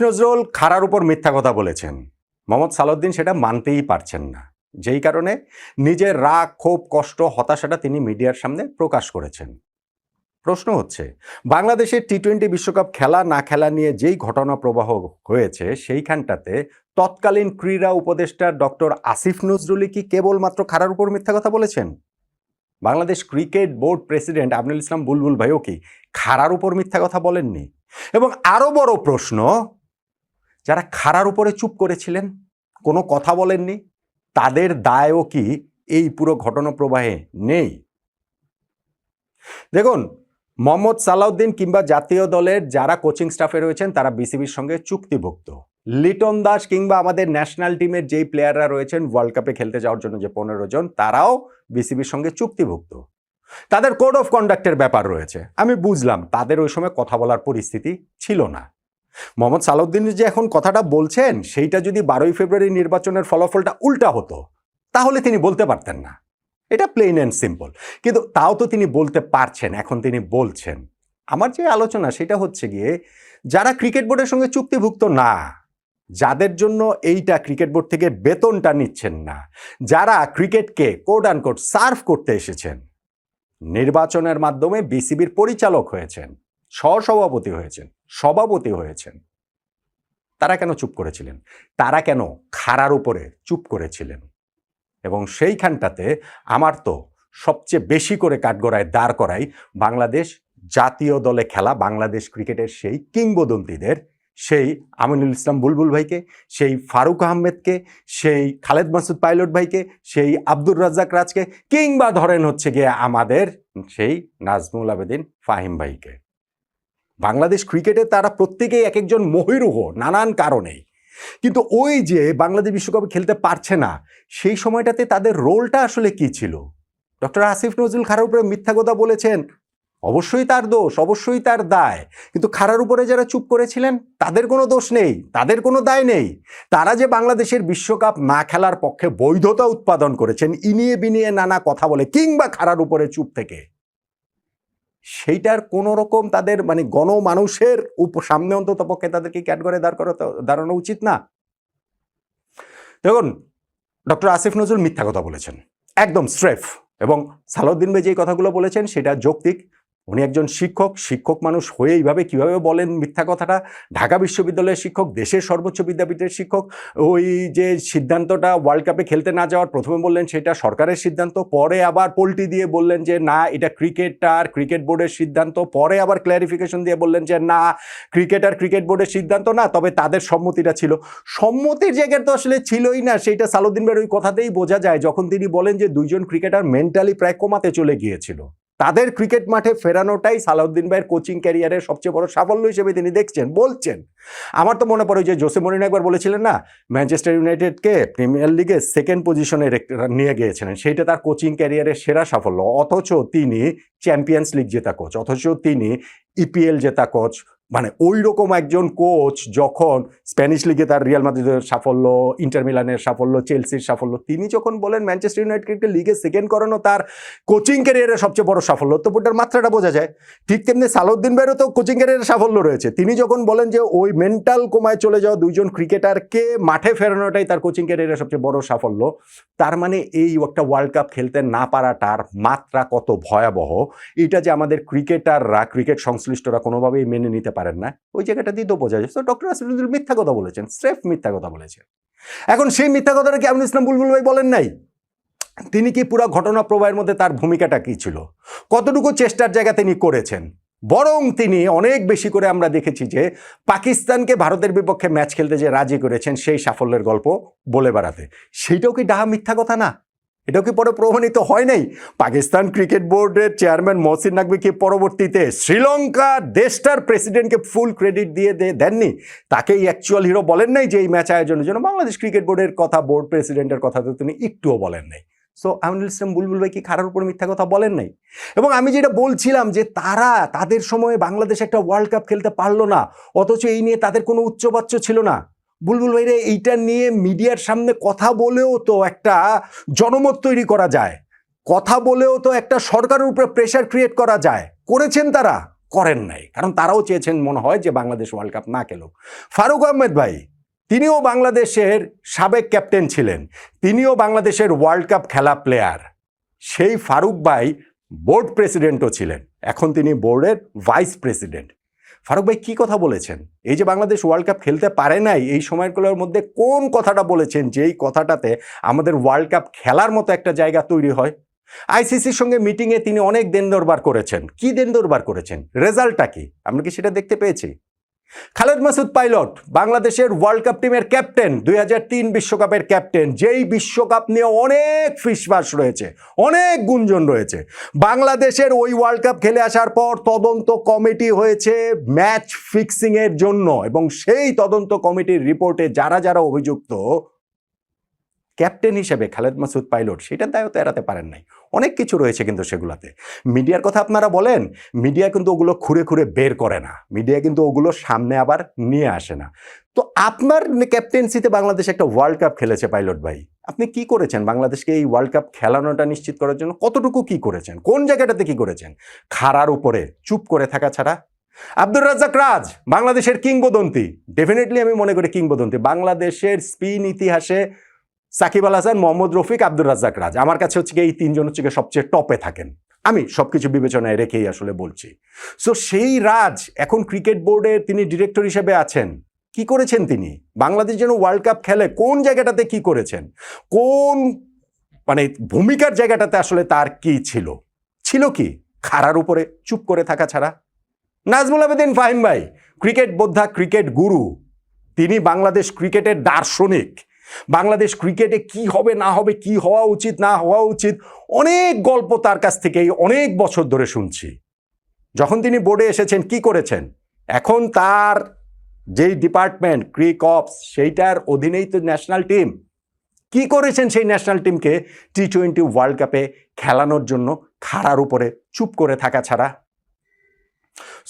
নজরুল খাড়ার উপর মিথ্যা কথা বলেছেন, মোহাম্মদ সালাউদ্দিন সেটা মানতেই পারছেন না, যেই কারণে নিজের রাগ, ক্ষোভ, কষ্ট, হতাশাটা তিনি মিডিয়ার সামনে প্রকাশ করেছেন। প্রশ্ন হচ্ছে, বাংলাদেশের টি-20 বিশ্বকাপ খেলা না খেলা নিয়ে যেই ঘটনা প্রবাহ হয়েছে, সেইখানটাতে তৎকালীন ক্রীড়া উপদেষ্টা ডক্টর আসিফ নজরুলই কি কেবলমাত্র খাড়ার উপর মিথ্যা কথা বলেছেন? Bangladesh cricket board president Aminul Islam Bulbul ভাইও কি খাড়ার উপর মিথ্যা কথা বলেননি? এবং আরো বড় প্রশ্ন, যারা খাড়ার উপরে চুপ করেছিলেন, কোনো কথা বলেননি, তাদের দায়ও কি এই পুরো ঘটনা প্রবাহে নেই? দেখুন, মোহাম্মদ সালাউদ্দিন কিংবা জাতীয় দলের যারা কোচিং স্টাফে রয়েছেন তারা বিসিবির সঙ্গে চুক্তিভুক্ত। লিটন দাস কিংবা আমাদের ন্যাশনাল টিমের যেই প্লেয়াররা রয়েছেন ওয়ার্ল্ড কাপে খেলতে যাওয়ার জন্য যে 15 জন, তারাও বিসিবির সঙ্গে চুক্তিভুক্ত। তাদের কোড অফ কন্ডাক্টের ব্যাপার রয়েছে। আমি বুঝলাম তাদের ওই সময় কথা বলার পরিস্থিতি ছিল না। মোহাম্মদ সালাউদ্দিন যে এখন কথাটা বলছেন, সেইটা যদি 12ই ফেব্রুয়ারি নির্বাচনের ফলাফলটা উল্টা হতো, তাহলে তিনি বলতে পারতেন না। এটা প্লেন অ্যান্ড সিম্পল। কিন্তু তাও তো তিনি বলতে পারছেন, এখন তিনি বলছেন। আমার যে আলোচনা সেটা হচ্ছে গিয়ে, যারা ক্রিকেট বোর্ডের সঙ্গে চুক্তিভুক্ত না, যাদের জন্য এইটা ক্রিকেট বোর্ড থেকে বেতনটা নিচ্ছেন না, যারা ক্রিকেটকে কোট আনকোট সার্ভ করতে এসেছেন, নির্বাচনের মাধ্যমে বিসিবির পরিচালক হয়েছেন, সহসভাপতি হয়েছেন, সভাপতি হয়েছেন, তারা কেন চুপ করেছিলেন? তারা কেন খাড়ার উপরে চুপ করেছিলেন? এবং সেইখানটাতে আমার তো সবচেয়ে বেশি করে কাঠগড়ায় দাঁড় করাই বাংলাদেশ জাতীয় দলে খেলা বাংলাদেশ ক্রিকেটের সেই কিংবদন্তিদের, সেই আমিনুল ইসলাম বুলবুল ভাইকে, সেই ফারুক আহমেদকে, সেই খালেদ মাসুদ পাইলট ভাইকে, সেই আব্দুর রাজ্জাক রাজকে, কিংবা ধরেন হচ্ছে গিয়ে আমাদের সেই নাজমুল আবেদিন ফাহিম ভাইকে। বাংলাদেশ ক্রিকেটে তারা প্রত্যেকেই এক একজন মহিরুহ নানান কারণেই, কিন্তু ওই যে বাংলাদেশ বিশ্বকাপে খেলতে পারছে না, সেই সময়টাতে তাদের রোলটা আসলে কি ছিল? ডক্টর আসিফ নজরুল খাড়ার উপরে মিথ্যা কথা বলেছেন, অবশ্যই তার দোষ, অবশ্যই তার দায়। কিন্তু খাড়ার উপরে যারা চুপ করেছিলেন, তাদের কোনো দোষ নেই, তাদের কোনো দায় নেই। তারা যে বাংলাদেশের বিশ্বকাপ না খেলার পক্ষে বৈধতা উৎপাদন করেছেন, ইনিয়ে বিনিয়ে নানা কথা বলে কিংবা খাড়ার উপরে চুপ থেকে, সেইটার কোনো রকম তাদের মানে গণমানুষের সামনে অন্তত পক্ষে তাদেরকে ক্যাটগরে দাঁড়ানো উচিত না। দেখুন, ডক্টর আসিফ নজরুল মিথ্যা কথা বলেছেন, একদম স্ট্রেফ। এবং সালাউদ্দিন ভাই যে কথাগুলো বলেছেন সেটা যৌক্তিক। উনি একজন শিক্ষক, শিক্ষক মানুষ হয়ে এইভাবে কিভাবে বলেন মিথ্যা কথাটা? ঢাকা বিশ্ববিদ্যালয়ের শিক্ষক, দেশের সর্বোচ্চ বিদ্যাপীঠের শিক্ষক। ওই যে সিদ্ধান্তটা ওয়ার্ল্ড কাপে খেলতে না যাওয়ার, প্রথমে বললেন সেটা সরকারের সিদ্ধান্ত, পরে আবার পল্টি দিয়ে বললেন যে না এটা ক্রিকেট বোর্ডের সিদ্ধান্ত, পরে আবার ক্ল্যারিফিকেশন দিয়ে বললেন যে না ক্রিকেট বোর্ডের সিদ্ধান্ত না, তবে তাদের সম্মতিটা ছিল। সম্মতির জায়গায় তো আসলে ছিলই না, সেইটা সালাউদ্দিন ভাইয়ের ওই কথাতেই বোঝা যায় যখন তিনি বলেন যে দুইজন ক্রিকেটার মেন্টালি প্রায় কোমাতে চলে গিয়েছিল। তাদের ক্রিকেট মাঠে ফেরানোটাই সালাউদ্দিন ভাইয়ের কোচিং ক্যারিয়ারের সবচেয়ে বড় সাফল্য হিসেবে তিনি দেখছেন, বলছেন। আমার তো মনে পড়ে যে জোসে মরিনো একবার বলেছিলেন না, ম্যানচেস্টার ইউনাইটেডকে প্রিমিয়ার লিগে সেকেন্ড পজিশনে নিয়ে গিয়েছিলেন, সেইটা তার কোচিং ক্যারিয়ারের সেরা সাফল্য। অথচ তিনি চ্যাম্পিয়ন্স লিগ জেতা কোচ, অথচ তিনি ইপিএল জেতা কোচ। মানে ওই রকম একজন কোচ যখন স্প্যানিশ লিগে তার রিয়াল মাদ্রিদের সাফল্য, ইন্টার মিলানের সাফল্য, চেলসির সাফল্য, তিনি যখন বলেন ম্যানচেস্টার ইউনাইটেডকে লিগে সেকেন্ড করানো তার কোচিং ক্যারিয়ারের সবচেয়ে বড় সাফল্য, তো ওটার মাত্রাটা বোঝা যায়। ঠিক তেমনি সালাউদ্দিন ভাইয়েরও তো কোচিং ক্যারিয়ারের সাফল্য রয়েছে। তিনি যখন বলেন যে ওই মেন্টাল কোমায় চলে যাওয়া দুইজন ক্রিকেটারকে মাঠে ফেরানোটাই তার কোচিং ক্যারিয়ারের সবচেয়ে বড় সাফল্য, তার মানে এই একটা ওয়ার্ল্ড কাপ খেলতে না পারাটার মাত্রা কত ভয়াবহ, এটা যে আমাদের ক্রিকেটাররা, ক্রিকেট সংশ্লিষ্টরা কোনোভাবেই মেনে নিতে পারেন না, ওই জায়গাটা দিয়ে তো বোঝা যায়। তো ডক্টর আসিফ নজরুল মিথ্যা কথা বলেছেন, স্রেফ মিথ্যা কথা বলেছেন। এখন সেই মিথ্যা কথাটা কি আমিনুল ইসলাম বুলবুল ভাই বলেন নাই? তিনি কি পুরো ঘটনা প্রবাহের মধ্যে তার ভূমিকাটা কি ছিল, কতটুকু চেষ্টার জায়গা তিনি করেছেন? বরং তিনি অনেক বেশি করে আমরা দেখেছি যে পাকিস্তানকে ভারতের বিপক্ষে ম্যাচ খেলতে যে রাজি করেছেন সেই সাফল্যের গল্প বলে বেড়াতে, সেইটাও কি ডাহা মিথ্যা কথা না? এটাও কি পরে প্রমাণিত হয় নাই? পাকিস্তান ক্রিকেট বোর্ডের চেয়ারম্যান মহসিন নাকভি কি পরবর্তীতে শ্রীলঙ্কা দেশটার প্রেসিডেন্টকে ফুল ক্রেডিট দিয়ে দেননি? তাকেই অ্যাকচুয়াল হিরো বলেন নাই যে এই ম্যাচ আয়োজনের জন্য? বাংলাদেশ ক্রিকেট বোর্ডের কথা, বোর্ড প্রেসিডেন্টের কথা তো তিনি একটুও বলেন নাই। সো আমিনুল ইসলাম বুলবুল ভাই কি খাড়ার উপর মিথ্যা কথা বলেন নাই? এবং আমি যেটা বলছিলাম যে তাদের সময়ে বাংলাদেশ একটা ওয়ার্ল্ড কাপ খেলতে পারলো না, অথচ এই নিয়ে তাদের কোনো উচ্চবাচ্য ছিল না। বুলবুল ভাইরে এইটা নিয়ে মিডিয়ার সামনে কথা বলেও তো একটা জনমত তৈরি করা যায়, কথা বলেও তো একটা সরকারের উপরে প্রেশার ক্রিয়েট করা যায়, করেছেন তারা। করেন নাই, কারণ তারাও চেয়েছেন মনে হয় যে বাংলাদেশ ওয়ার্ল্ড কাপ না খেলুক। ফারুক আহমেদ ভাই, তিনিও বাংলাদেশের সাবেক ক্যাপ্টেন ছিলেন, তিনিও বাংলাদেশের ওয়ার্ল্ড কাপ খেলা প্লেয়ার। সেই ফারুক ভাই বোর্ড প্রেসিডেন্টও ছিলেন, এখন তিনি বোর্ডের ভাইস প্রেসিডেন্ট। ফারুক ভাই কি কথা বলেছেন? এই যে বাংলাদেশ ওয়ার্ল্ড কাপ খেলতে পারে নাই, এই সময়গুলোর মধ্যে কোন কথাটা বলেছেন যেই কথাটাতে আমাদের ওয়ার্ল্ড কাপ খেলার মতো একটা জায়গা তৈরি হয়? আইসিসির সঙ্গে মিটিংয়ে তিনি অনেক দেন দরবার করেছেন। কি দেন দরবার করেছেন? রেজাল্টটা কি? আমরা কি সেটা দেখতে পেয়েছি? খালেদ মাসুদ পাইলট বাংলাদেশের ওয়ার্ল্ড কাপ টিমের ক্যাপ্টেন, 2003 বিশ্বকাপের ক্যাপ্টেন, যেই বিশ্বকাপ নিয়ে অনেক ফিসফাস রয়েছে, অনেক গুঞ্জন রয়েছে। বাংলাদেশের ওই ওয়ার্ল্ড কাপ খেলে আসার পর তদন্ত কমিটি হয়েছে ম্যাচ ফিক্সিংয়ের জন্য, এবং সেই তদন্ত কমিটির রিপোর্টে যারা যারা অভিযুক্ত, ক্যাপ্টেন হিসেবে খালেদ মাসুদ পাইলট সেটার দায়ও তো এড়াতে পারেন নাই। অনেক কিছু রয়েছে কিন্তু সেগুলাতে। মিডিয়ার কথা আপনারা বলেন, মিডিয়া কিন্তু ওগুলো খুঁড়ে খুঁড়ে বের করে না, মিডিয়া কিন্তু ওগুলো সামনে আবার নিয়ে আসে না। তো আপনার ক্যাপ্টেন্সিতে বাংলাদেশ একটা ওয়ার্ল্ড কাপ খেলেছে পাইলট ভাই, আপনি কি করেছেন বাংলাদেশকে এই ওয়ার্ল্ড কাপ খেলানোটা নিশ্চিত করার জন্য? কতটুকু কি করেছেন? কোন জায়গাটাতে কি করেছেন? খাড়ার উপরে চুপ করে থাকা ছাড়া। আব্দুর রাজ্জাক রাজ বাংলাদেশের কিংবদন্তি, ডেফিনেটলি আমি মনে করি কিংবদন্তি বাংলাদেশের স্পিন ইতিহাসে। সাকিব আল হাসান, মোহাম্মদ রফিক, আব্দুর রাজ্জাক রাজ, আমার কাছে হচ্ছে এই তিনজন হচ্ছে সবচেয়ে টপে থাকেন। আমি সবকিছু বিবেচনায় রেখেই আসলে বলছি। সো সেই রাজ এখন ক্রিকেট বোর্ডে তিনি ডিরেক্টর হিসেবে আছেন। কি করেছেন তিনি? বাংলাদেশ যেন ওয়ার্ল্ড কাপ খেলে কোন জায়গাটাতে কি করেছেন? কোন মানে ভূমিকার জায়গাটাতে আসলে তার কি ছিল? ছিল কি? খাড়ার উপরে চুপ করে থাকা ছাড়া। নাজমুল আবেদিন ফাহিম ভাই ক্রিকেট বোদ্ধা, ক্রিকেট গুরু, তিনি বাংলাদেশ ক্রিকেটের দার্শনিক। বাংলাদেশ ক্রিকেটে কি হবে না হবে, কি হওয়া উচিত না হওয়া উচিত, অনেক গল্প তার কাছ থেকেই অনেক বছর ধরে শুনছি। যখন তিনি বোর্ডে এসেছেন কি করেছেন? এখন তার যেই ডিপার্টমেন্ট ক্রিক অপস, সেইটার অধীনেই তো ন্যাশনাল টিম। কি করেছেন সেই ন্যাশনাল টিমকে T20 ওয়ার্ল্ড কাপে খেলানোর জন্য খাড়ার উপরে চুপ করে থাকা ছাড়া?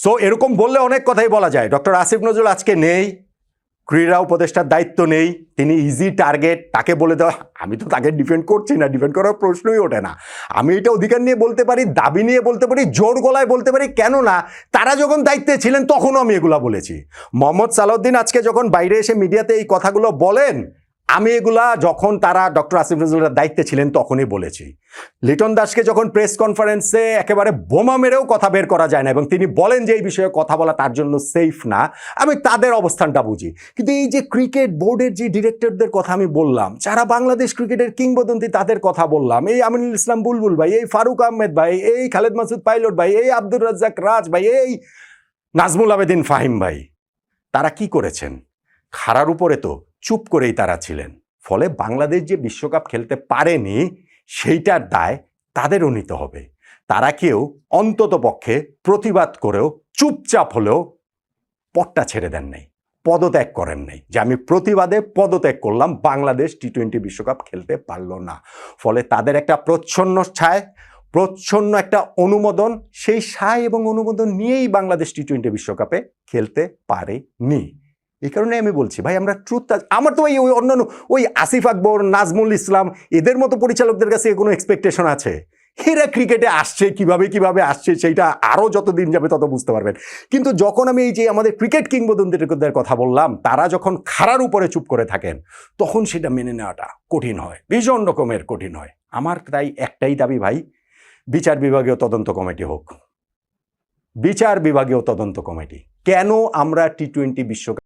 সো এরকম বললে অনেক কথাই বলা যায়। ডক্টর আসিফ নজরুল আজকে নেই, ক্রীড়া উপদেষ্টার দায়িত্ব নেই, তিনি ইজি টার্গেট, তাকে বলে দেওয়া। আমি তো তাকে ডিফেন্ড করছি না, ডিফেন্ড করার প্রশ্নই ওঠে না। আমি এটা অধিকার নিয়ে বলতে পারি, দাবি নিয়ে বলতে পারি, জোর গলায় বলতে পারি, কেননা তারা যখন দায়িত্বে ছিলেন তখনও আমি এগুলা বলেছি। মোহাম্মদ সালাউদ্দিন আজকে যখন বাইরে এসে মিডিয়াতে এই কথাগুলো বলেন, আমি এগুলা যখন তারা ডক্টর আসিফ নজরুলের দায়িত্বে ছিলেন তখনই বলেছি। লিটন দাসকে যখন প্রেস কনফারেন্সে একেবারে বোমা মেরেও কথা বের করা যায় না, এবং তিনি বলেন যে এই বিষয়ে কথা বলা তার জন্য সেফ না, আমি তাদের অবস্থানটা বুঝি। কিন্তু এই যে ক্রিকেট বোর্ডের যে ডিরেক্টরদের কথা আমি বললাম, যারা বাংলাদেশ ক্রিকেটের কিংবদন্তি, তাদের কথা বললাম, এই আমিনুল ইসলাম বুলবুল ভাই, এই ফারুক আহমেদ ভাই, এই খালেদ মাসুদ পাইলট ভাই, এই আব্দুর রাজ্জাক রাজ ভাই, এই নাজমুল আবেদিন ফাহিম ভাই, তারা কি করেছেন? খাড়ার উপরে তো চুপ করেই তারা ছিলেন। ফলে বাংলাদেশ যে বিশ্বকাপ খেলতে পারেনি সেইটার দায় তাদেরও নিতে হবে। তারা কেউ অন্তত পক্ষে প্রতিবাদ করেও চুপচাপ হলেও পটটা ছেড়ে দেন নাই, পদত্যাগ করেন নাই, যে আমি প্রতিবাদে পদত্যাগ করলাম, বাংলাদেশ T20 বিশ্বকাপ খেলতে পারল না। ফলে তাদের একটা প্রচ্ছন্ন ছায়, প্রচ্ছন্ন একটা অনুমোদন, সেই ছায় এবং অনুমোদন নিয়েই বাংলাদেশ T20 বিশ্বকাপে খেলতে পারেনি। এই কারণে আমি বলছি ভাই, আমরা ট্রুথ, আমার তো ওই অন্যান্য ওই আসিফ আকবর, নাজমুল ইসলাম, এদের মতো পরিচালকদের কাছে কোনো এক্সপেকটেশন আছে? এরা ক্রিকেটে আসছে কিভাবে কিভাবে আসছে সেইটা আরও যত দিন যাবে তত বুঝতে পারবেন। কিন্তু যখন আমি এই যে আমাদের ক্রিকেট কিংবদন্তিদের কথা বললাম, তারা যখন খাড়ার উপরে চুপ করে থাকেন, তখন সেটা মেনে নেওয়াটা কঠিন হয়, ভীষণ রকমের কঠিন হয়। আমার তাই একটাই দাবি ভাই, বিচার বিভাগীয় তদন্ত কমিটি হোক, বিচার বিভাগীয় তদন্ত কমিটি। কেন আমরা T20 বিশ্বকাপ